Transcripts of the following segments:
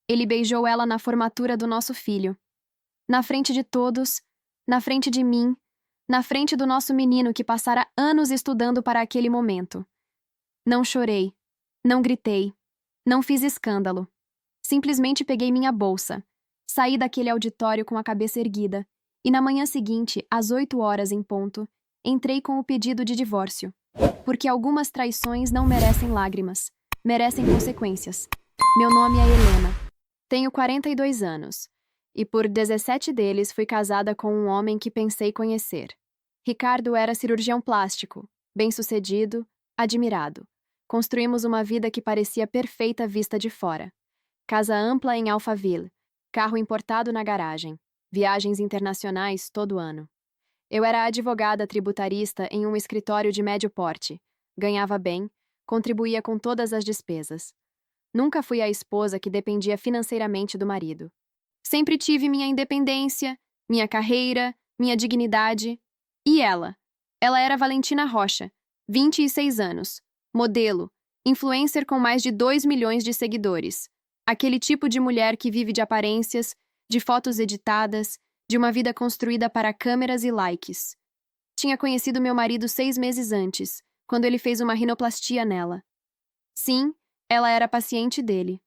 Ele beijou ela na formatura do nosso filho. Na frente de todos, na frente de mim, na frente do nosso menino que passara anos estudando para aquele momento. Não chorei, não gritei, não fiz escândalo. Simplesmente peguei minha bolsa, saí daquele auditório com a cabeça erguida e na manhã seguinte, às 8 horas em ponto, entrei com o pedido de divórcio. Porque algumas traições não merecem lágrimas, merecem consequências. Meu nome é Helena. Tenho 42 anos. E por 17 deles fui casada com um homem que pensei conhecer. Ricardo era cirurgião plástico, bem-sucedido, admirado. Construímos uma vida que parecia perfeita vista de fora. Casa ampla em Alphaville, carro importado na garagem, viagens internacionais todo ano. Eu era advogada tributarista em um escritório de médio porte, ganhava bem, contribuía com todas as despesas. Nunca fui a esposa que dependia financeiramente do marido. Sempre tive minha independência, minha carreira, minha dignidade. E ela? Ela era Valentina Rocha, 26 anos, modelo, influencer com mais de 2 milhões de seguidores. Aquele tipo de mulher que vive de aparências, de fotos editadas, de uma vida construída para câmeras e likes. Tinha conhecido meu marido 6 meses antes, quando ele fez uma rinoplastia nela. Sim, ela era paciente dele.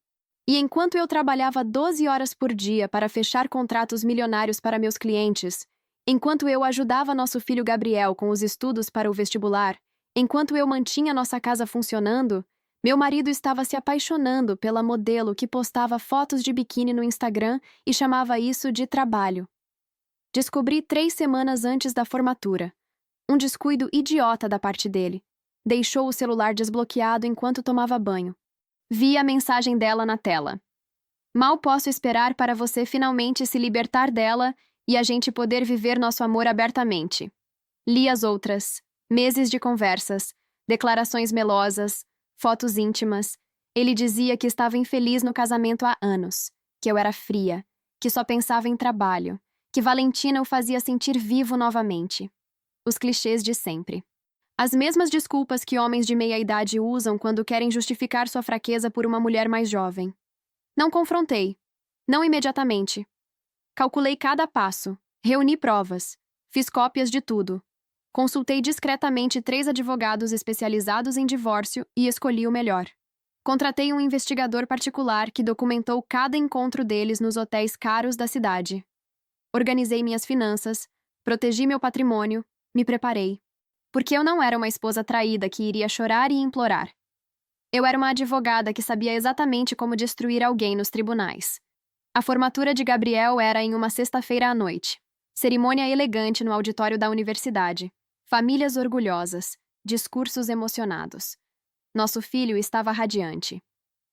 E enquanto eu trabalhava 12 horas por dia para fechar contratos milionários para meus clientes, enquanto eu ajudava nosso filho Gabriel com os estudos para o vestibular, enquanto eu mantinha nossa casa funcionando, meu marido estava se apaixonando pela modelo que postava fotos de biquíni no Instagram e chamava isso de trabalho. Descobri 3 semanas antes da formatura. Um descuido idiota da parte dele. Deixou o celular desbloqueado enquanto tomava banho. Vi a mensagem dela na tela. Mal posso esperar para você finalmente se libertar dela e a gente poder viver nosso amor abertamente. Li as outras. Meses de conversas, declarações melosas, fotos íntimas. Ele dizia que estava infeliz no casamento há anos, que eu era fria, que só pensava em trabalho, que Valentina o fazia sentir vivo novamente. Os clichês de sempre. As mesmas desculpas que homens de meia-idade usam quando querem justificar sua fraqueza por uma mulher mais jovem. Não confrontei. Não imediatamente. Calculei cada passo. Reuni provas. Fiz cópias de tudo. Consultei discretamente 3 advogados especializados em divórcio e escolhi o melhor. Contratei um investigador particular que documentou cada encontro deles nos hotéis caros da cidade. Organizei minhas finanças, protegi meu patrimônio, me preparei. Porque eu não era uma esposa traída que iria chorar e implorar. Eu era uma advogada que sabia exatamente como destruir alguém nos tribunais. A formatura de Gabriel era em uma sexta-feira à noite. Cerimônia elegante no auditório da universidade. Famílias orgulhosas. Discursos emocionados. Nosso filho estava radiante.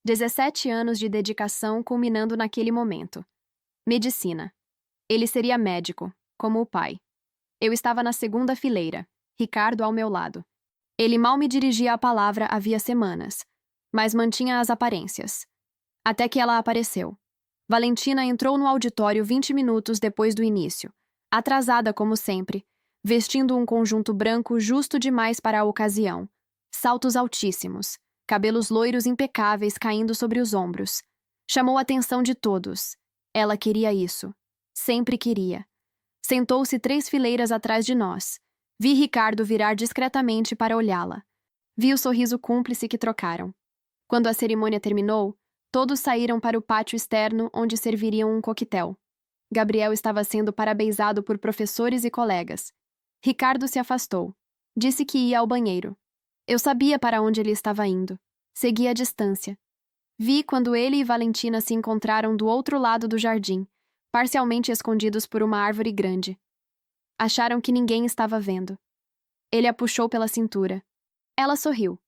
17 anos de dedicação culminando naquele momento. Medicina. Ele seria médico, como o pai. Eu estava na segunda fileira. Ricardo ao meu lado. Ele mal me dirigia a palavra havia semanas, mas mantinha as aparências. Até que ela apareceu. Valentina entrou no auditório 20 minutos depois do início, atrasada como sempre, vestindo um conjunto branco justo demais para a ocasião, saltos altíssimos, cabelos loiros impecáveis caindo sobre os ombros. Chamou a atenção de todos. Ela queria isso. Sempre queria. Sentou-se 3 fileiras atrás de nós. Vi Ricardo virar discretamente para olhá-la. Vi o sorriso cúmplice que trocaram. Quando a cerimônia terminou, todos saíram para o pátio externo onde serviriam um coquetel. Gabriel estava sendo parabenizado por professores e colegas. Ricardo se afastou. Disse que ia ao banheiro. Eu sabia para onde ele estava indo. Segui a distância. Vi quando ele e Valentina se encontraram do outro lado do jardim, parcialmente escondidos por uma árvore grande. Acharam que ninguém estava vendo. Ele a puxou pela cintura. Ela sorriu.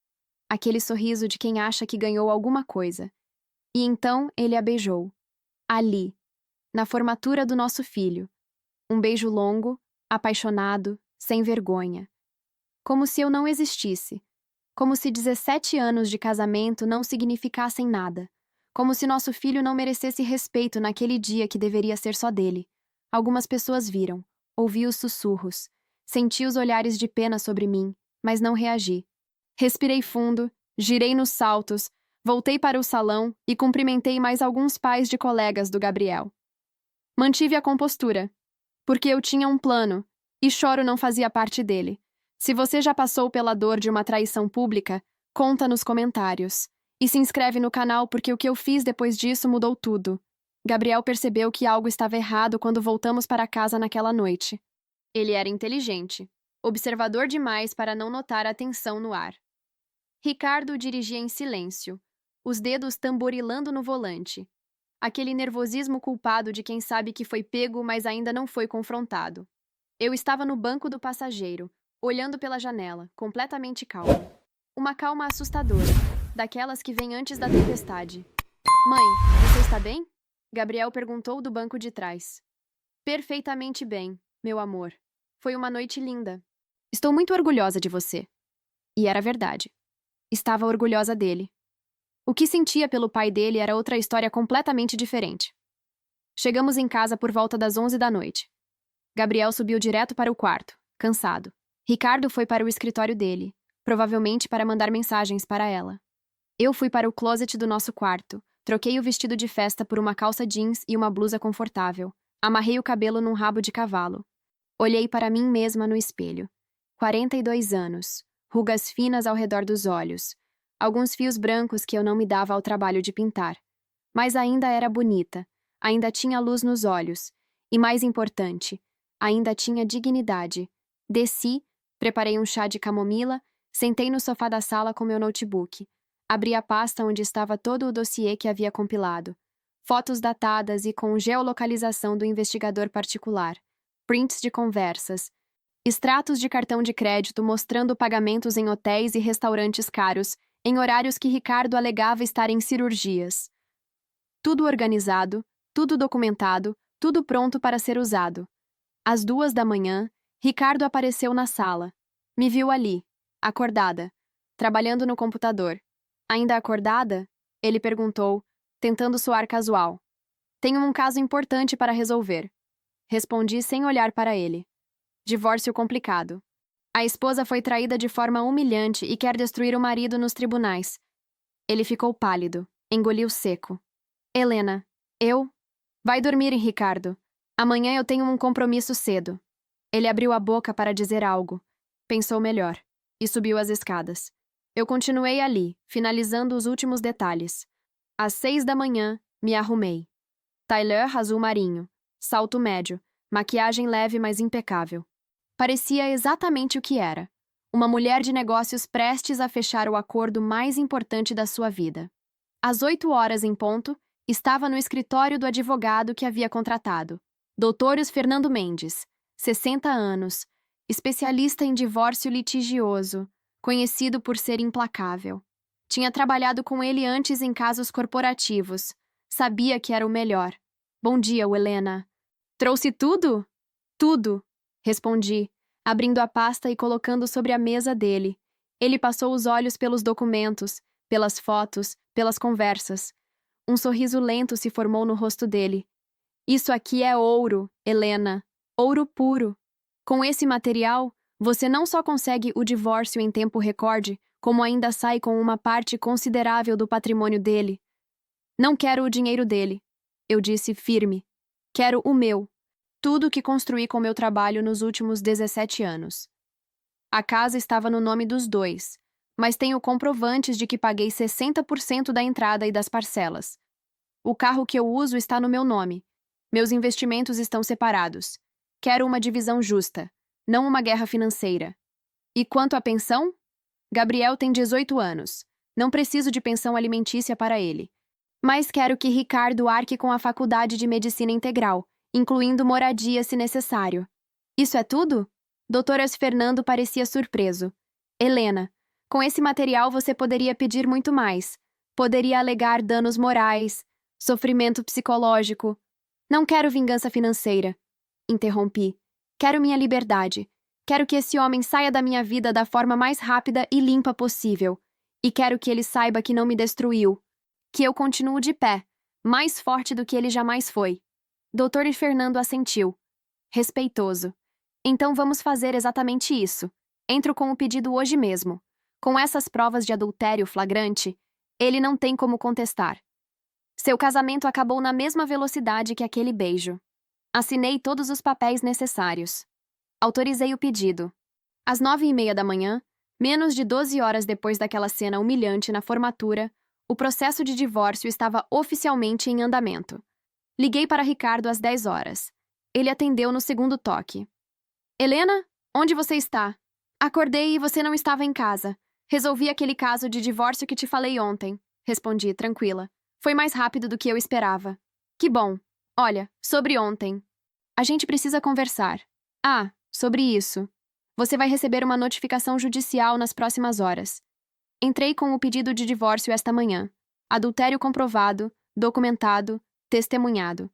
Aquele sorriso de quem acha que ganhou alguma coisa. E então ele a beijou. Ali, na formatura do nosso filho. Um beijo longo, apaixonado, sem vergonha. Como se eu não existisse. Como se 17 anos de casamento não significassem nada. Como se nosso filho não merecesse respeito naquele dia que deveria ser só dele. Algumas pessoas viram. Ouvi os sussurros. Senti os olhares de pena sobre mim, mas não reagi. Respirei fundo, girei nos saltos, Voltei para o salão e cumprimentei mais alguns pais de colegas do Gabriel. Mantive a compostura, porque eu tinha um plano, e choro não fazia parte dele. Se você já passou pela dor de uma traição pública, conta nos comentários. E se inscreve no canal porque o que eu fiz depois disso mudou tudo. Gabriel percebeu que algo estava errado quando voltamos para casa naquela noite. Ele era inteligente, observador demais para não notar a tensão no ar. Ricardo dirigia em silêncio, os dedos tamborilando no volante. Aquele nervosismo culpado de quem sabe que foi pego, mas ainda não foi confrontado. Eu estava no banco do passageiro, olhando pela janela, completamente calmo. Uma calma assustadora, daquelas que vem antes da tempestade. Mãe, você está bem? Gabriel perguntou do banco de trás. Perfeitamente bem, meu amor. Foi uma noite linda. Estou muito orgulhosa de você. E era verdade. Estava orgulhosa dele. O que sentia pelo pai dele era outra história completamente diferente. Chegamos em casa por volta das 11 da noite. Gabriel subiu direto para o quarto, cansado. Ricardo foi para o escritório dele, provavelmente para mandar mensagens para ela. Eu fui para o closet do nosso quarto, troquei o vestido de festa por uma calça jeans e uma blusa confortável. Amarrei o cabelo num rabo de cavalo. Olhei para mim mesma no espelho. 42 anos, rugas finas ao redor dos olhos, alguns fios brancos que eu não me dava ao trabalho de pintar. Mas ainda era bonita, ainda tinha luz nos olhos, e mais importante, ainda tinha dignidade. Desci, preparei um chá de camomila, sentei no sofá da sala com meu notebook. Abri a pasta onde estava todo o dossiê que havia compilado. Fotos datadas e com geolocalização do investigador particular. Prints de conversas. Extratos de cartão de crédito mostrando pagamentos em hotéis e restaurantes caros, em horários que Ricardo alegava estar em cirurgias. Tudo organizado, tudo documentado, tudo pronto para ser usado. Às 2 da manhã, Ricardo apareceu na sala. Me viu ali, acordada, trabalhando no computador. Ainda acordada? Ele perguntou, tentando soar casual. Tenho um caso importante para resolver. Respondi sem olhar para ele. Divórcio complicado. A esposa foi traída de forma humilhante e quer destruir o marido nos tribunais. Ele ficou pálido, engoliu seco. Helena, eu? Vai dormir, Ricardo. Amanhã eu tenho um compromisso cedo. Ele abriu a boca para dizer algo. Pensou melhor e subiu as escadas. Eu continuei ali, finalizando os últimos detalhes. Às 6 da manhã, me arrumei. Tailleur azul marinho, salto médio, maquiagem leve mas impecável. Parecia exatamente o que era. Uma mulher de negócios prestes a fechar o acordo mais importante da sua vida. Às 8 horas em ponto, estava no escritório do advogado que havia contratado. Dr. Fernando Mendes, 60 anos, especialista em divórcio litigioso, conhecido por ser implacável. Tinha trabalhado com ele antes em casos corporativos. Sabia que era o melhor. Bom dia, Helena. Trouxe tudo? Tudo, respondi, abrindo a pasta e colocando sobre a mesa dele. Ele passou os olhos pelos documentos, pelas fotos, pelas conversas. Um sorriso lento se formou no rosto dele. Isso aqui é ouro, Helena. Ouro puro. Com esse material, você não só consegue o divórcio em tempo recorde, como ainda sai com uma parte considerável do patrimônio dele. Não quero o dinheiro dele, eu disse firme. Quero o meu. Tudo o que construí com meu trabalho nos últimos 17 anos. A casa estava no nome dos dois, mas tenho comprovantes de que paguei 60% da entrada e das parcelas. O carro que eu uso está no meu nome. Meus investimentos estão separados. Quero uma divisão justa, não uma guerra financeira. E quanto à pensão? Gabriel tem 18 anos. Não preciso de pensão alimentícia para ele. Mas quero que Ricardo arque com a faculdade de medicina integral, incluindo moradia se necessário. Isso é tudo? Dr. Fernando parecia surpreso. Helena, com esse material você poderia pedir muito mais. Poderia alegar danos morais, sofrimento psicológico. Não quero vingança financeira. Interrompi. Quero minha liberdade. Quero que esse homem saia da minha vida da forma mais rápida e limpa possível. E quero que ele saiba que não me destruiu. Que eu continuo de pé, mais forte do que ele jamais foi. Dr. Fernando assentiu. Respeitoso. Então vamos fazer exatamente isso. Entro com o pedido hoje mesmo. Com essas provas de adultério flagrante, Ele não tem como contestar. Seu casamento acabou na mesma velocidade que aquele beijo. Assinei todos os papéis necessários. Autorizei o pedido. Às 9h30 da manhã, menos de 12 horas depois daquela cena humilhante na formatura, o processo de divórcio estava oficialmente em andamento. Liguei para Ricardo às 10 horas. Ele atendeu no segundo toque. Helena, onde você está? Acordei e você não estava em casa. Resolvi aquele caso de divórcio que te falei ontem. Respondi, tranquila. Foi mais rápido do que eu esperava. Que bom. Olha, sobre ontem. A gente precisa conversar. Ah, sobre isso. Você vai receber uma notificação judicial nas próximas horas. Entrei com o pedido de divórcio esta manhã. Adultério comprovado, documentado, testemunhado.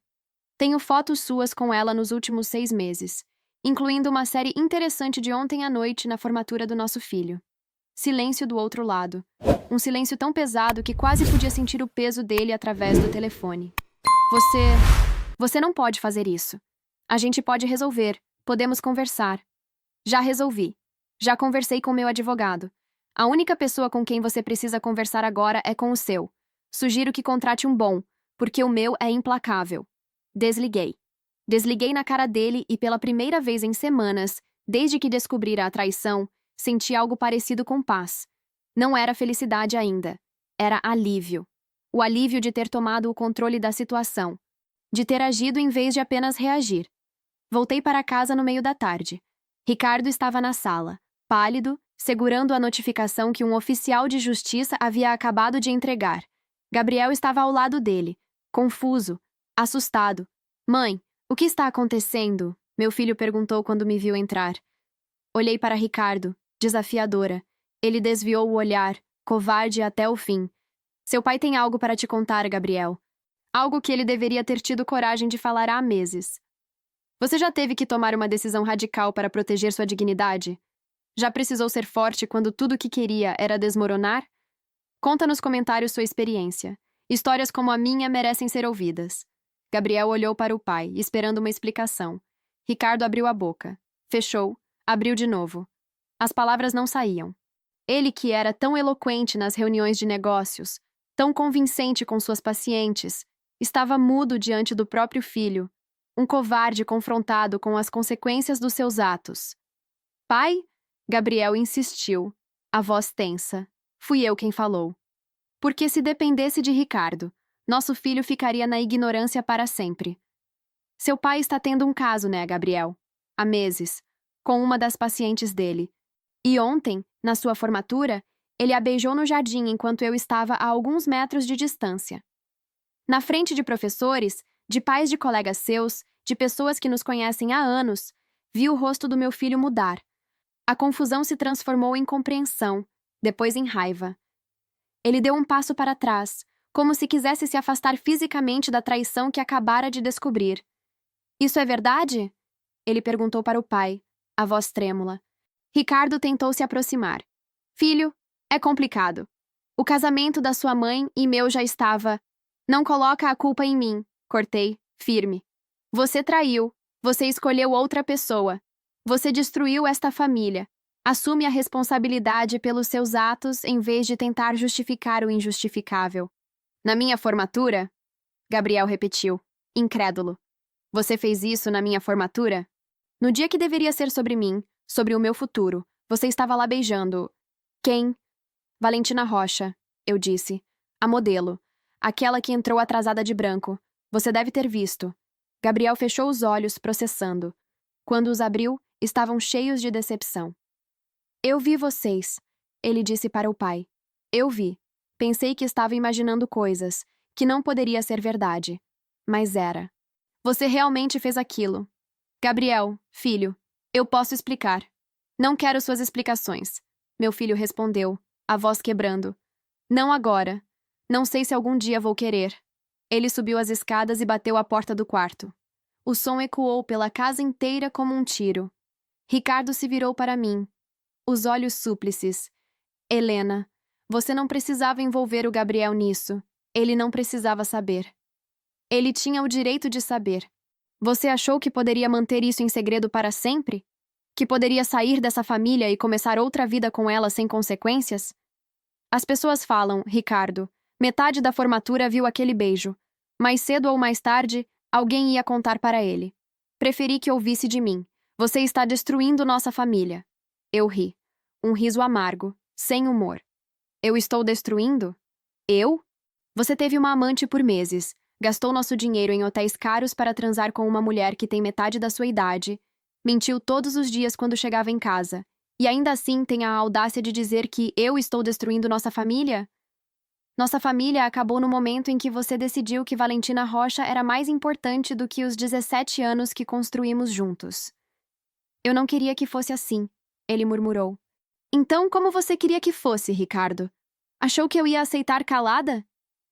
Tenho fotos suas com ela nos últimos 6 meses, incluindo uma série interessante de ontem à noite na formatura do nosso filho. Silêncio do outro lado. Um silêncio tão pesado que quase podia sentir o peso dele através do telefone. Você não pode fazer isso. A gente pode resolver. Podemos conversar. Já resolvi. Já conversei com meu advogado. A única pessoa com quem você precisa conversar agora é com o seu. Sugiro que contrate um bom, porque o meu é implacável. Desliguei. Desliguei na cara dele e pela primeira vez em semanas, desde que descobrira a traição, senti algo parecido com paz. Não era felicidade ainda. Era alívio. O alívio de ter tomado o controle da situação. De ter agido em vez de apenas reagir. Voltei para casa no meio da tarde. Ricardo estava na sala, pálido, segurando a notificação que um oficial de justiça havia acabado de entregar. Gabriel estava ao lado dele, confuso, assustado. Mãe, o que está acontecendo? Meu filho perguntou quando me viu entrar. Olhei para Ricardo, desafiadora. Ele desviou o olhar, covarde até o fim. Seu pai tem algo para te contar, Gabriel. Algo que ele deveria ter tido coragem de falar há meses. Você já teve que tomar uma decisão radical para proteger sua dignidade? Já precisou ser forte quando tudo o que queria era desmoronar? Conta nos comentários sua experiência. Histórias como a minha merecem ser ouvidas. Gabriel olhou para o pai, esperando uma explicação. Ricardo abriu a boca. Fechou. Abriu de novo. As palavras não saíam. Ele que era tão eloquente nas reuniões de negócios, tão convincente com suas pacientes, estava mudo diante do próprio filho, um covarde confrontado com as consequências dos seus atos. Pai? Gabriel insistiu, a voz tensa. Fui eu quem falou. Porque se dependesse de Ricardo, nosso filho ficaria na ignorância para sempre. Seu pai está tendo um caso, né, Gabriel? Há meses, com uma das pacientes dele. E ontem, na sua formatura, ele a beijou no jardim enquanto eu estava a alguns metros de distância. Na frente de professores, de pais de colegas seus, de pessoas que nos conhecem há anos, vi o rosto do meu filho mudar. A confusão se transformou em compreensão, depois em raiva. Ele deu um passo para trás, como se quisesse se afastar fisicamente da traição que acabara de descobrir. Isso é verdade? Ele perguntou para o pai, a voz trêmula. Ricardo tentou se aproximar. Filho, é complicado. O casamento da sua mãe e meu já estava. Não coloca a culpa em mim, cortei, firme. Você traiu, você escolheu outra pessoa. Você destruiu esta família. Assume a responsabilidade pelos seus atos em vez de tentar justificar o injustificável. Na minha formatura? Gabriel repetiu, incrédulo. Você fez isso na minha formatura? No dia que deveria ser sobre mim, sobre o meu futuro, você estava lá beijando. Quem? Valentina Rocha, eu disse. A modelo. Aquela que entrou atrasada de branco. Você deve ter visto. Gabriel fechou os olhos, processando. Quando os abriu, estavam cheios de decepção. Eu vi vocês, ele disse para o pai. Eu vi. Pensei que estava imaginando coisas, que não poderia ser verdade. Mas era. Você realmente fez aquilo. Gabriel, filho, eu posso explicar. Não quero suas explicações. Meu filho respondeu, a voz quebrando. Não agora. Não sei se algum dia vou querer. Ele subiu as escadas e bateu à porta do quarto. O som ecoou pela casa inteira como um tiro. Ricardo se virou para mim. Os olhos súplices. Helena, você não precisava envolver o Gabriel nisso. Ele não precisava saber. Ele tinha o direito de saber. Você achou que poderia manter isso em segredo para sempre? Que poderia sair dessa família e começar outra vida com ela sem consequências? As pessoas falam, Ricardo, Metade da formatura viu aquele beijo. Mais cedo ou mais tarde, alguém ia contar para ele. Preferi que ouvisse de mim. Você está destruindo nossa família. Eu ri. Um riso amargo, sem humor. Eu estou destruindo? Eu? Você teve uma amante por meses, gastou nosso dinheiro em hotéis caros para transar com uma mulher que tem metade da sua idade, mentiu todos os dias quando chegava em casa, e ainda assim tem a audácia de dizer que eu estou destruindo nossa família? Nossa família acabou no momento em que você decidiu que Valentina Rocha era mais importante do que os 17 anos que construímos juntos. Eu não queria que fosse assim, ele murmurou. Então, como você queria que fosse, Ricardo? Achou que eu ia aceitar calada?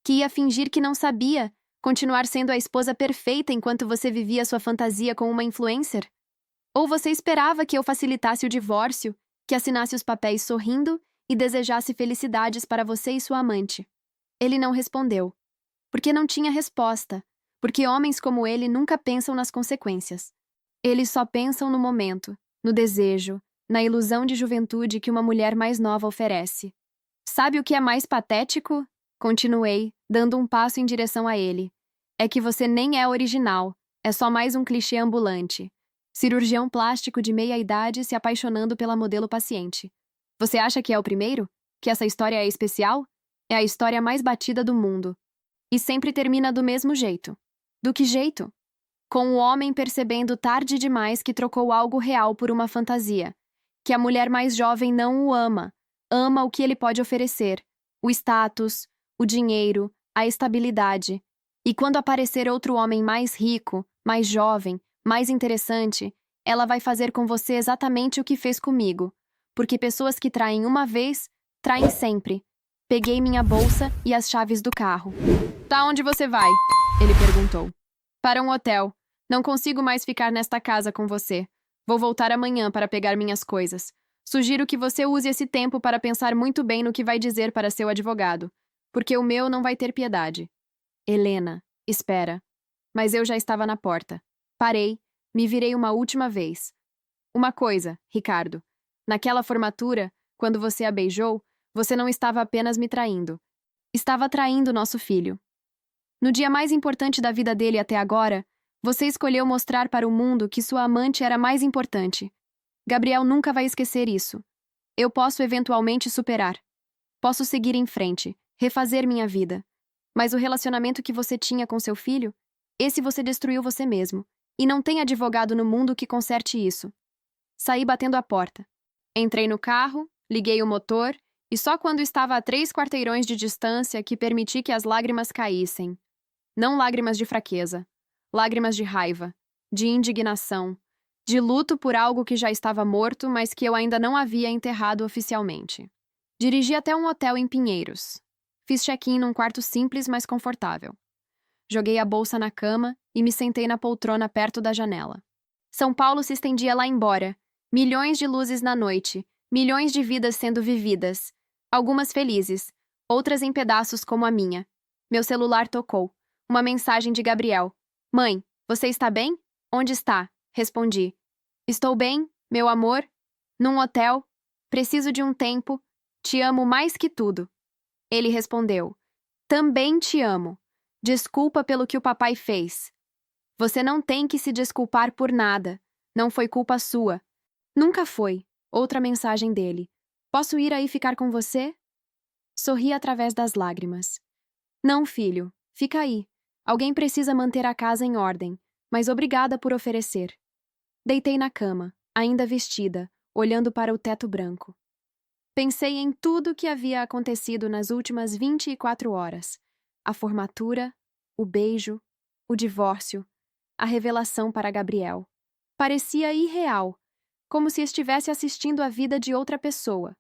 Que ia fingir que não sabia, continuar sendo a esposa perfeita enquanto você vivia sua fantasia com uma influencer? Ou você esperava que eu facilitasse o divórcio, que assinasse os papéis sorrindo e desejasse felicidades para você e sua amante? Ele não respondeu. Porque não tinha resposta. Porque homens como ele nunca pensam nas consequências. Eles só pensam no momento, no desejo, na ilusão de juventude que uma mulher mais nova oferece. Sabe o que é mais patético? Continuei, dando um passo em direção a ele. É que você nem é original, é só mais um clichê ambulante. Cirurgião plástico de meia-idade se apaixonando pela modelo paciente. Você acha que é o primeiro? Que essa história é especial? É a história mais batida do mundo. E sempre termina do mesmo jeito. Do que jeito? Com o homem percebendo tarde demais que trocou algo real por uma fantasia. Que a mulher mais jovem não o ama. Ama o que ele pode oferecer. O status, o dinheiro, a estabilidade. E quando aparecer outro homem mais rico, mais jovem, mais interessante, ela vai fazer com você exatamente o que fez comigo. Porque pessoas que traem uma vez, traem sempre. Peguei minha bolsa e as chaves do carro. Tá onde você vai? Ele perguntou. Para um hotel. Não consigo mais ficar nesta casa com você. Vou voltar amanhã para pegar minhas coisas. Sugiro que você use esse tempo para pensar muito bem no que vai dizer para seu advogado, porque o meu não vai ter piedade. Helena, espera. Mas eu já estava na porta. Parei, me virei uma última vez. Uma coisa, Ricardo. Naquela formatura, quando você a beijou, você não estava apenas me traindo. Estava traindo nosso filho. No dia mais importante da vida dele até agora, você escolheu mostrar para o mundo que sua amante era mais importante. Gabriel nunca vai esquecer isso. Eu posso eventualmente superar. Posso seguir em frente, refazer minha vida. Mas o relacionamento que você tinha com seu filho, esse você destruiu você mesmo. E não tem advogado no mundo que conserte isso. Saí batendo a porta. Entrei no carro, liguei o motor, e só quando estava a 3 quarteirões de distância que permiti que as lágrimas caíssem. Não lágrimas de fraqueza. Lágrimas de raiva, de indignação, de luto por algo que já estava morto, mas que eu ainda não havia enterrado oficialmente. Dirigi até um hotel em Pinheiros. Fiz check-in num quarto simples, mas confortável. Joguei a bolsa na cama e me sentei na poltrona perto da janela. São Paulo se estendia lá embora. Milhões de luzes na noite, milhões de vidas sendo vividas. Algumas felizes, outras em pedaços como a minha. Meu celular tocou. Uma mensagem de Gabriel. Mãe, você está bem? Onde está? Respondi. Estou bem, meu amor. Num hotel. Preciso de um tempo. Te amo mais que tudo. Ele respondeu. Também te amo. Desculpa pelo que o papai fez. Você não tem que se desculpar por nada. Não foi culpa sua. Nunca foi. Outra mensagem dele. Posso ir aí ficar com você? Sorri através das lágrimas. Não, filho. Fica aí. Alguém precisa manter a casa em ordem, mas obrigada por oferecer. Deitei na cama, ainda vestida, olhando para o teto branco. Pensei em tudo o que havia acontecido nas últimas 24 horas. A formatura, o beijo, o divórcio, a revelação para Gabriel. Parecia irreal, como se estivesse assistindo a vida de outra pessoa.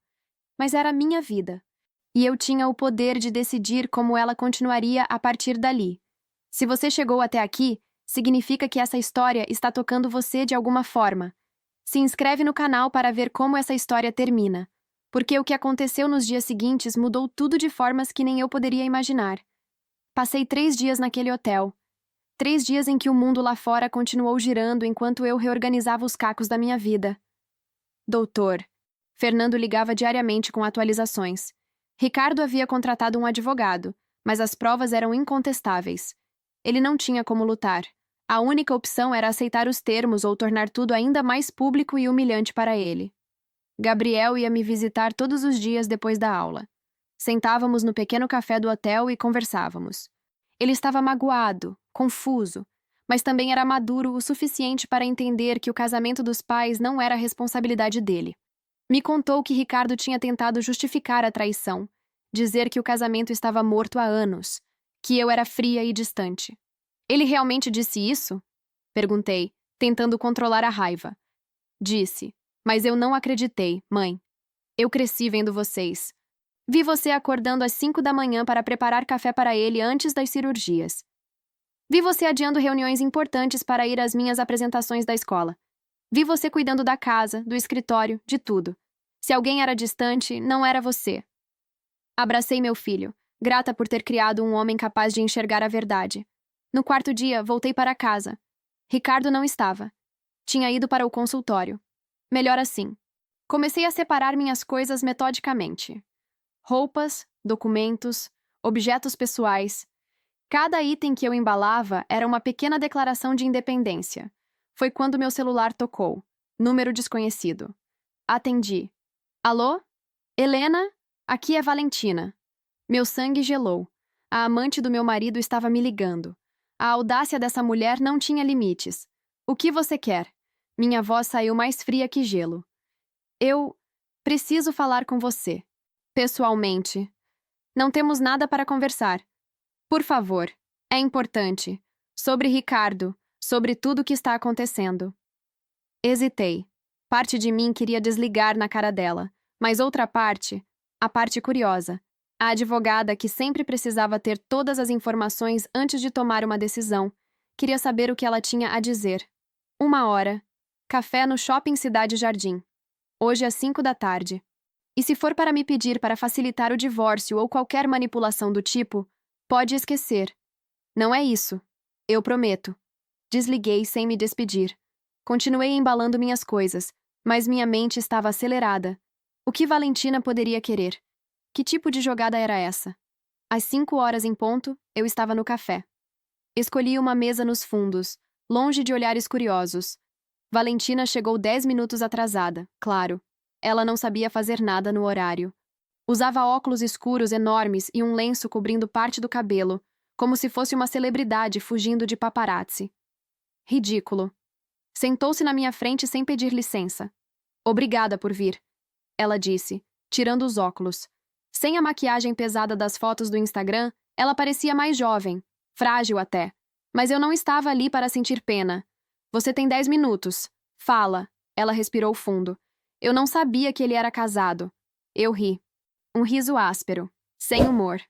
Mas era minha vida, e eu tinha o poder de decidir como ela continuaria a partir dali. Se você chegou até aqui, significa que essa história está tocando você de alguma forma. Se inscreve no canal para ver como essa história termina, porque o que aconteceu nos dias seguintes mudou tudo de formas que nem eu poderia imaginar. Passei 3 dias naquele hotel. 3 dias em que o mundo lá fora continuou girando enquanto eu reorganizava os cacos da minha vida. Doutor. Fernando ligava diariamente com atualizações. Ricardo havia contratado um advogado, Mas as provas eram incontestáveis. Ele não tinha como lutar. A única opção era aceitar os termos ou tornar tudo ainda mais público e humilhante para ele. Gabriel ia me visitar todos os dias depois da aula. Sentávamos no pequeno café do hotel e conversávamos. Ele estava magoado, confuso, mas também era maduro o suficiente para entender que o casamento dos pais não era responsabilidade dele. Me contou que Ricardo tinha tentado justificar a traição, dizer que o casamento estava morto há anos, que eu era fria e distante. Ele realmente disse isso? Perguntei, tentando controlar a raiva. Disse, mas eu não acreditei, mãe. Eu cresci vendo vocês. Vi você acordando às 5 da manhã para preparar café para ele antes das cirurgias. Vi você adiando reuniões importantes para ir às minhas apresentações da escola. Vi você cuidando da casa, do escritório, de tudo. Se alguém era distante, não era você. Abracei meu filho, grata por ter criado um homem capaz de enxergar a verdade. No quarto dia, voltei para casa. Ricardo não estava. Tinha ido para o consultório. Melhor assim. Comecei a separar minhas coisas metodicamente. Roupas, documentos, objetos pessoais. Cada item que eu embalava era uma pequena declaração de independência. Foi quando meu celular tocou. Número desconhecido. Atendi. Alô? Helena? Aqui é Valentina. Meu sangue gelou. A amante do meu marido estava me ligando. A audácia dessa mulher não tinha limites. O que você quer? Minha voz saiu mais fria que gelo. Eu preciso falar com você. Pessoalmente. Não temos nada para conversar. Por favor. É importante. Sobre Ricardo. Sobre tudo o que está acontecendo. Hesitei. Parte de mim queria desligar na cara dela, mas outra parte, a parte curiosa, a advogada que sempre precisava ter todas as informações antes de tomar uma decisão, queria saber o que ela tinha a dizer. 1 hora. Café no Shopping Cidade Jardim. Hoje às 5 da tarde. E se for para me pedir para facilitar o divórcio ou qualquer manipulação do tipo, pode esquecer. Não é isso. Eu prometo. Desliguei sem me despedir. Continuei embalando minhas coisas, mas minha mente estava acelerada. O que Valentina poderia querer? Que tipo de jogada era essa? Às 5 horas em ponto, eu estava no café. Escolhi uma mesa nos fundos, longe de olhares curiosos. Valentina chegou 10 minutos atrasada, claro. Ela não sabia fazer nada no horário. Usava óculos escuros enormes e um lenço cobrindo parte do cabelo, como se fosse uma celebridade fugindo de paparazzi. Ridículo. Sentou-se na minha frente sem pedir licença. Obrigada por vir, ela disse, tirando os óculos. Sem a maquiagem pesada das fotos do Instagram, ela parecia mais jovem, frágil até. Mas eu não estava ali para sentir pena. Você tem 10 minutos. Fala. Ela respirou fundo. Eu não sabia que ele era casado. Eu ri. Um riso áspero, sem humor.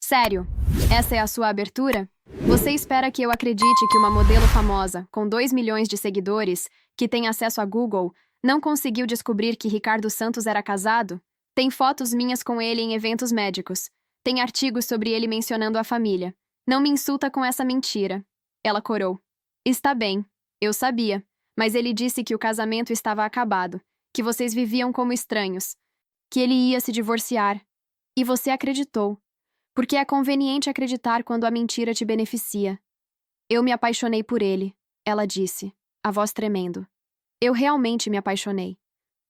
Sério, essa é a sua abertura? Você espera que eu acredite que uma modelo famosa, com 2 milhões de seguidores, que tem acesso a Google, não conseguiu descobrir que Ricardo Santos era casado? Tem fotos minhas com ele em eventos médicos. Tem artigos sobre ele mencionando a família. Não me insulta com essa mentira. Ela corou. Está bem. Eu sabia. Mas ele disse que o casamento estava acabado, que vocês viviam como estranhos, que ele ia se divorciar. E você acreditou. Porque é conveniente acreditar quando a mentira te beneficia. Eu me apaixonei por ele, ela disse, a voz tremendo. Eu realmente me apaixonei.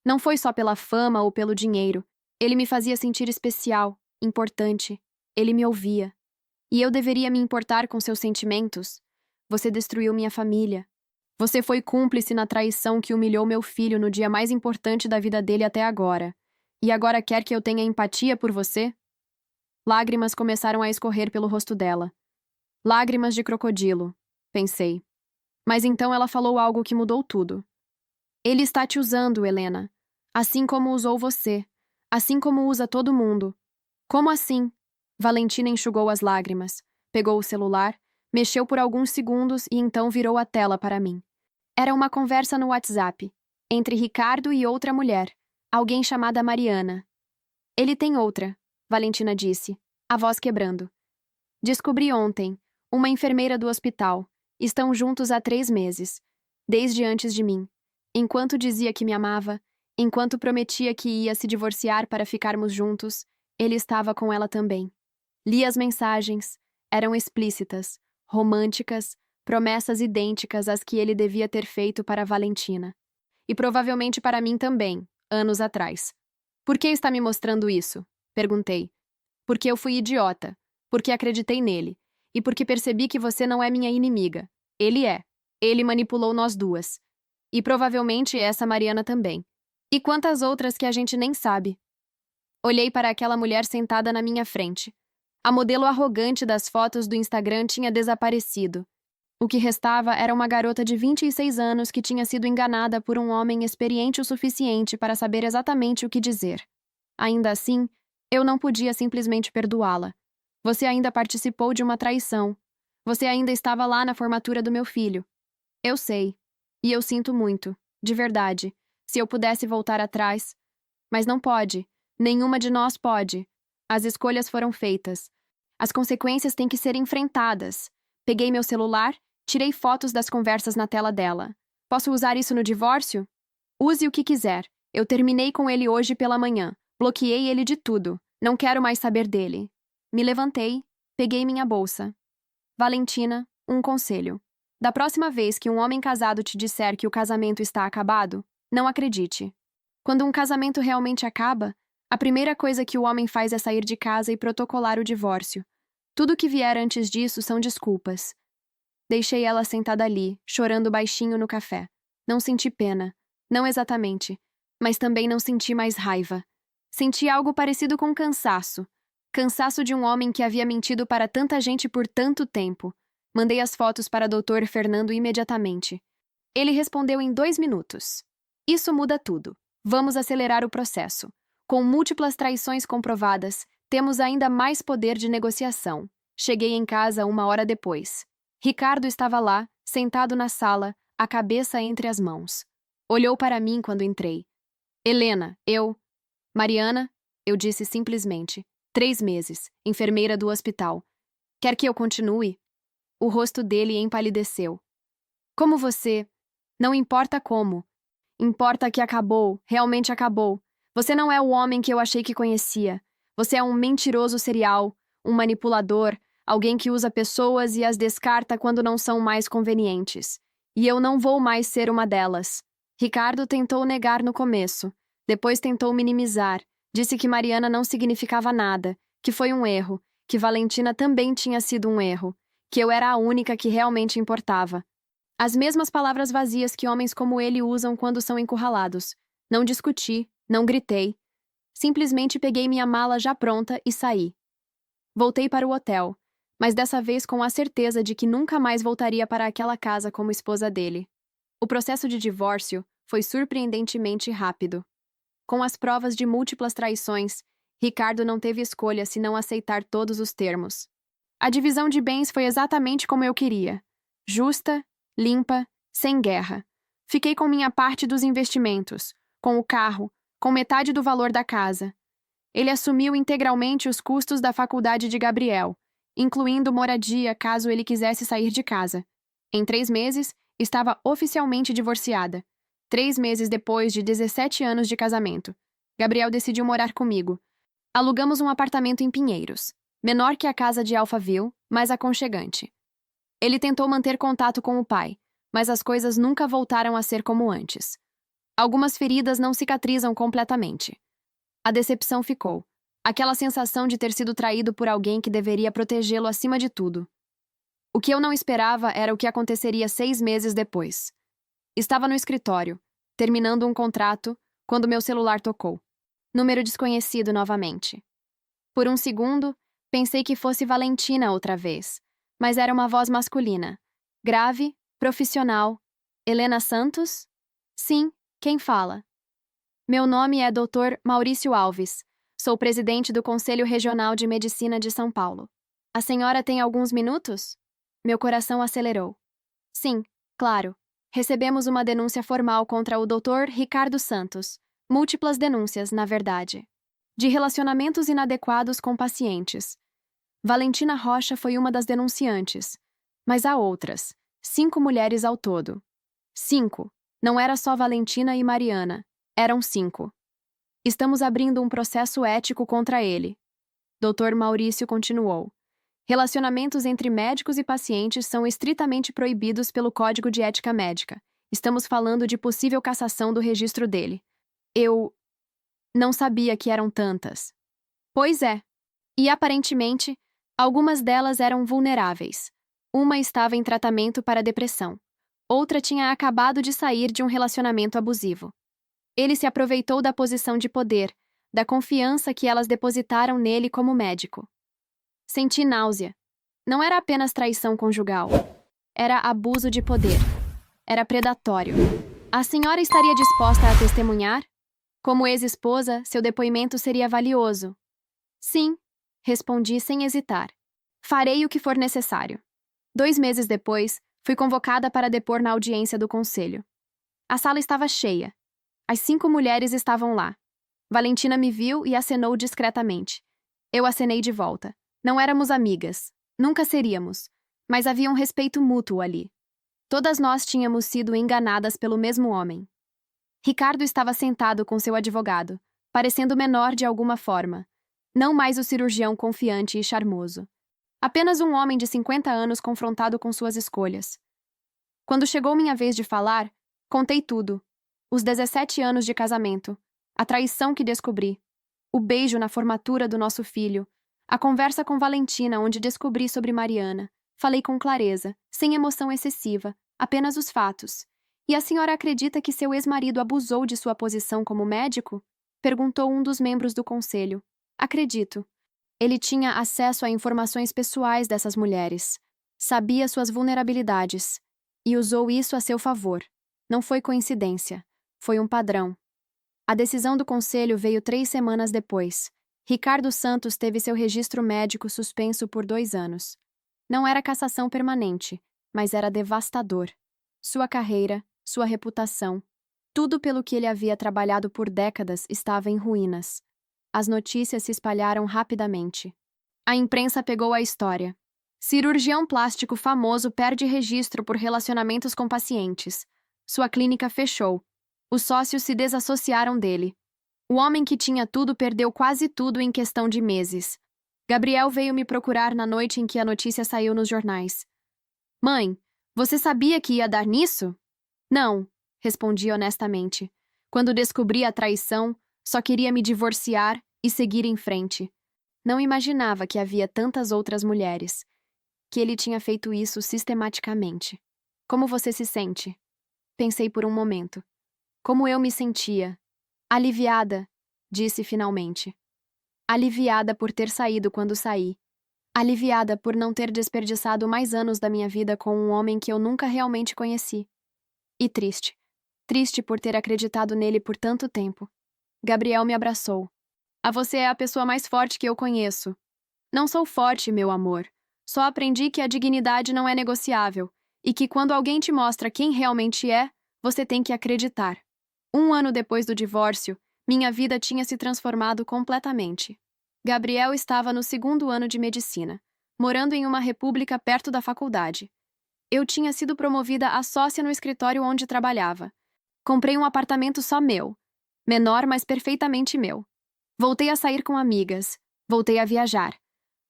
Não foi só pela fama ou pelo dinheiro. Ele me fazia sentir especial, importante. Ele me ouvia. E eu deveria me importar com seus sentimentos? Você destruiu minha família. Você foi cúmplice na traição que humilhou meu filho no dia mais importante da vida dele até agora. E agora quer que eu tenha empatia por você? Lágrimas começaram a escorrer pelo rosto dela. Lágrimas de crocodilo, pensei. Mas então ela falou algo que mudou tudo. Ele está te usando, Helena. Assim como usou você. Assim como usa todo mundo. Como assim? Valentina enxugou as lágrimas, pegou o celular, mexeu por alguns segundos e então virou a tela para mim. Era uma conversa no WhatsApp, entre Ricardo e outra mulher, alguém chamada Mariana. Ele tem outra, Valentina disse, a voz quebrando. Descobri ontem, uma enfermeira do hospital. Estão juntos há 3 meses, desde antes de mim. Enquanto dizia que me amava, enquanto prometia que ia se divorciar para ficarmos juntos, ele estava com ela também. Li as mensagens. Eram explícitas, românticas, promessas idênticas às que ele devia ter feito para Valentina. E provavelmente para mim também, anos atrás. Por que está me mostrando isso? Perguntei. Porque eu fui idiota. Porque acreditei nele. E porque percebi que você não é minha inimiga. Ele é. Ele manipulou nós duas. E provavelmente essa Mariana também. E quantas outras que a gente nem sabe. Olhei para aquela mulher sentada na minha frente. A modelo arrogante das fotos do Instagram tinha desaparecido. O que restava era uma garota de 26 anos que tinha sido enganada por um homem experiente o suficiente para saber exatamente o que dizer. Ainda assim, eu não podia simplesmente perdoá-la. Você ainda participou de uma traição. Você ainda estava lá na formatura do meu filho. Eu sei. E eu sinto muito, de verdade, se eu pudesse voltar atrás. Mas não pode. Nenhuma de nós pode. As escolhas foram feitas. As consequências têm que ser enfrentadas. Peguei meu celular, tirei fotos das conversas na tela dela. Posso usar isso no divórcio? Use o que quiser. Eu terminei com ele hoje pela manhã. Bloqueei ele de tudo. Não quero mais saber dele. Me levantei, peguei minha bolsa. Valentina, um conselho. Da próxima vez que um homem casado te disser que o casamento está acabado, não acredite. Quando um casamento realmente acaba, a primeira coisa que o homem faz é sair de casa e protocolar o divórcio. Tudo que vier antes disso são desculpas. Deixei ela sentada ali, chorando baixinho no café. Não senti pena. Não exatamente. Mas também não senti mais raiva. Senti algo parecido com cansaço. Cansaço de um homem que havia mentido para tanta gente por tanto tempo. Mandei as fotos para Dr. Fernando imediatamente. Ele respondeu em 2 minutos. Isso muda tudo. Vamos acelerar o processo. Com múltiplas traições comprovadas, temos ainda mais poder de negociação. Cheguei em casa 1 hora depois. Ricardo estava lá, sentado na sala, a cabeça entre as mãos. Olhou para mim quando entrei. Helena, Mariana, eu disse simplesmente. 3 meses, enfermeira do hospital. Quer que eu continue? O rosto dele empalideceu. Como você? Não importa como. Importa que acabou, realmente acabou. Você não é o homem que eu achei que conhecia. Você é um mentiroso serial, um manipulador, alguém que usa pessoas e as descarta quando não são mais convenientes. E eu não vou mais ser uma delas. Ricardo tentou negar no começo. Depois tentou minimizar. Disse que Mariana não significava nada, que foi um erro, que Valentina também tinha sido um erro, que eu era a única que realmente importava. As mesmas palavras vazias que homens como ele usam quando são encurralados. Não discuti, não gritei. Simplesmente peguei minha mala já pronta e saí. Voltei para o hotel, mas dessa vez com a certeza de que nunca mais voltaria para aquela casa como esposa dele. O processo de divórcio foi surpreendentemente rápido. Com as provas de múltiplas traições, Ricardo não teve escolha senão aceitar todos os termos. A divisão de bens foi exatamente como eu queria. Justa, limpa, sem guerra. Fiquei com minha parte dos investimentos, com o carro, com metade do valor da casa. Ele assumiu integralmente os custos da faculdade de Gabriel, incluindo moradia caso ele quisesse sair de casa. Em 3 meses, estava oficialmente divorciada. 3 meses depois de 17 anos de casamento, Gabriel decidiu morar comigo. Alugamos um apartamento em Pinheiros, menor que a casa de Alphaville, mas aconchegante. Ele tentou manter contato com o pai, mas as coisas nunca voltaram a ser como antes. Algumas feridas não cicatrizam completamente. A decepção ficou. Aquela sensação de ter sido traído por alguém que deveria protegê-lo acima de tudo. O que eu não esperava era o que aconteceria 6 meses depois. Estava no escritório, terminando um contrato, quando meu celular tocou. Número desconhecido novamente. Por um segundo, pensei que fosse Valentina outra vez, mas era uma voz masculina. Grave, profissional. Helena Santos? Sim, quem fala? Meu nome é Dr. Maurício Alves. Sou presidente do Conselho Regional de Medicina de São Paulo. A senhora tem alguns minutos? Meu coração acelerou. Sim, claro. Recebemos uma denúncia formal contra o Dr. Ricardo Santos. Múltiplas denúncias, na verdade. De relacionamentos inadequados com pacientes. Valentina Rocha foi uma das denunciantes. Mas há outras. 5 mulheres ao todo. 5. Não era só Valentina e Mariana. Eram 5. Estamos abrindo um processo ético contra ele. Dr. Maurício continuou. Relacionamentos entre médicos e pacientes são estritamente proibidos pelo Código de Ética Médica. Estamos falando de possível cassação do registro dele. Eu não sabia que eram tantas. Pois é. E aparentemente, algumas delas eram vulneráveis. Uma estava em tratamento para depressão. Outra tinha acabado de sair de um relacionamento abusivo. Ele se aproveitou da posição de poder, da confiança que elas depositaram nele como médico. Senti náusea. Não era apenas traição conjugal. Era abuso de poder. Era predatório. A senhora estaria disposta a testemunhar? Como ex-esposa, seu depoimento seria valioso. Sim, respondi sem hesitar. Farei o que for necessário. 2 meses depois, fui convocada para depor na audiência do conselho. A sala estava cheia. As 5 mulheres estavam lá. Valentina me viu e acenou discretamente. Eu acenei de volta. Não éramos amigas. Nunca seríamos. Mas havia um respeito mútuo ali. Todas nós tínhamos sido enganadas pelo mesmo homem. Ricardo estava sentado com seu advogado, parecendo menor de alguma forma. Não mais o cirurgião confiante e charmoso. Apenas um homem de 50 anos confrontado com suas escolhas. Quando chegou minha vez de falar, contei tudo. Os 17 anos de casamento, a traição que descobri, o beijo na formatura do nosso filho, a conversa com Valentina onde descobri sobre Mariana. Falei com clareza, sem emoção excessiva, apenas os fatos. E a senhora acredita que seu ex-marido abusou de sua posição como médico? Perguntou um dos membros do conselho. Acredito. Ele tinha acesso a informações pessoais dessas mulheres. Sabia suas vulnerabilidades. E usou isso a seu favor. Não foi coincidência. Foi um padrão. A decisão do conselho veio 3 semanas depois. Ricardo Santos teve seu registro médico suspenso por 2 anos. Não era cassação permanente, mas era devastador. Sua carreira, sua reputação, tudo pelo que ele havia trabalhado por décadas estava em ruínas. As notícias se espalharam rapidamente. A imprensa pegou a história. Cirurgião plástico famoso perde registro por relacionamentos com pacientes. Sua clínica fechou. Os sócios se desassociaram dele. O homem que tinha tudo perdeu quase tudo em questão de meses. Gabriel veio me procurar na noite em que a notícia saiu nos jornais. Mãe, você sabia que ia dar nisso? Não, respondi honestamente. Quando descobri a traição, só queria me divorciar e seguir em frente. Não imaginava que havia tantas outras mulheres. Que ele tinha feito isso sistematicamente. Como você se sente? Pensei por um momento. Como eu me sentia? Aliviada, disse finalmente. Aliviada por ter saído quando saí. Aliviada por não ter desperdiçado mais anos da minha vida com um homem que eu nunca realmente conheci. E triste. Triste por ter acreditado nele por tanto tempo. Gabriel me abraçou. Você é a pessoa mais forte que eu conheço. Não sou forte, meu amor. Só aprendi que a dignidade não é negociável e que quando alguém te mostra quem realmente é, você tem que acreditar. 1 ano depois do divórcio, minha vida tinha se transformado completamente. Gabriel estava no 2º ano de medicina, morando em uma república perto da faculdade. Eu tinha sido promovida a sócia no escritório onde trabalhava. Comprei um apartamento só meu. Menor, mas perfeitamente meu. Voltei a sair com amigas. Voltei a viajar.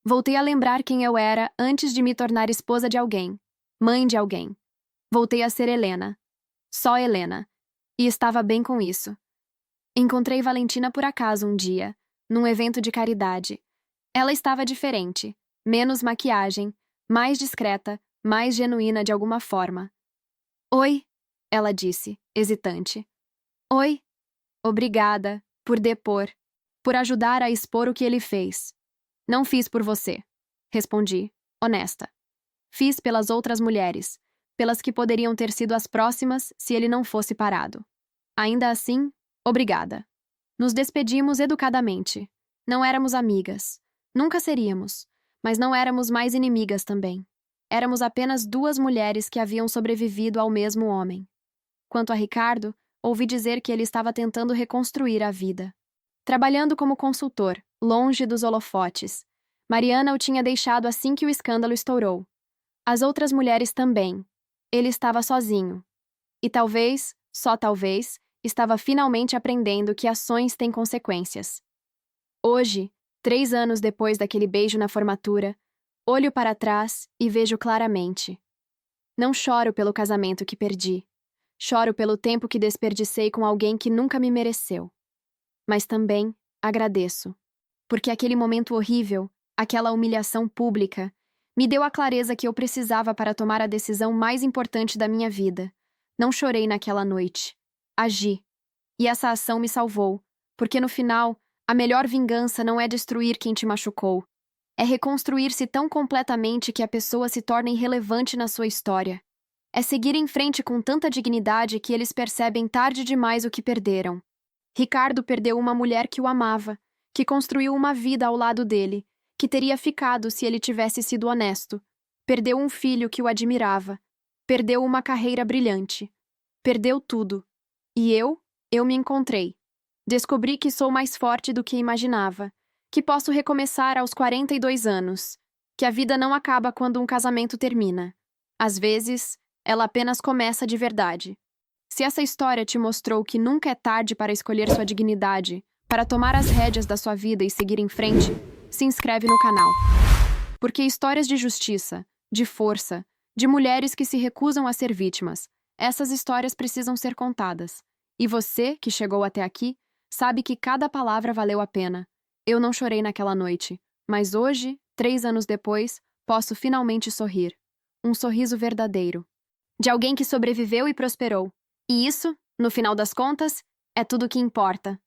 Voltei a lembrar quem eu era antes de me tornar esposa de alguém. Mãe de alguém. Voltei a ser Helena. Só Helena. E estava bem com isso. Encontrei Valentina por acaso um dia, num evento de caridade. Ela estava diferente. Menos maquiagem, mais discreta, mais genuína de alguma forma. Oi, ela disse, hesitante. Oi. Obrigada, por depor, por ajudar a expor o que ele fez. Não fiz por você, respondi, honesta. Fiz pelas outras mulheres, pelas que poderiam ter sido as próximas se ele não fosse parado. Ainda assim, obrigada. Nos despedimos educadamente. Não éramos amigas. Nunca seríamos. Mas não éramos mais inimigas também. Éramos apenas 2 mulheres que haviam sobrevivido ao mesmo homem. Quanto a Ricardo, ouvi dizer que ele estava tentando reconstruir a vida. Trabalhando como consultor, longe dos holofotes. Mariana o tinha deixado assim que o escândalo estourou. As outras mulheres também. Ele estava sozinho. E talvez, só talvez, estava finalmente aprendendo que ações têm consequências. Hoje, 3 anos depois daquele beijo na formatura, olho para trás e vejo claramente. Não choro pelo casamento que perdi. Choro pelo tempo que desperdicei com alguém que nunca me mereceu. Mas também agradeço. Porque aquele momento horrível, aquela humilhação pública, me deu a clareza que eu precisava para tomar a decisão mais importante da minha vida. Não chorei naquela noite. Agi. E essa ação me salvou, porque no final, a melhor vingança não é destruir quem te machucou. É reconstruir-se tão completamente que a pessoa se torna irrelevante na sua história. É seguir em frente com tanta dignidade que eles percebem tarde demais o que perderam. Ricardo perdeu uma mulher que o amava, que construiu uma vida ao lado dele, que teria ficado se ele tivesse sido honesto. Perdeu um filho que o admirava. Perdeu uma carreira brilhante. Perdeu tudo. E eu me encontrei. Descobri que sou mais forte do que imaginava, que posso recomeçar aos 42 anos, que a vida não acaba quando um casamento termina. Às vezes, ela apenas começa de verdade. Se essa história te mostrou que nunca é tarde para escolher sua dignidade, para tomar as rédeas da sua vida e seguir em frente, se inscreve no canal. Porque histórias de justiça, de força, de mulheres que se recusam a ser vítimas, essas histórias precisam ser contadas. E você, que chegou até aqui, sabe que cada palavra valeu a pena. Eu não chorei naquela noite, mas hoje, 3 anos depois, posso finalmente sorrir. Um sorriso verdadeiro. De alguém que sobreviveu e prosperou. E isso, no final das contas, é tudo o que importa.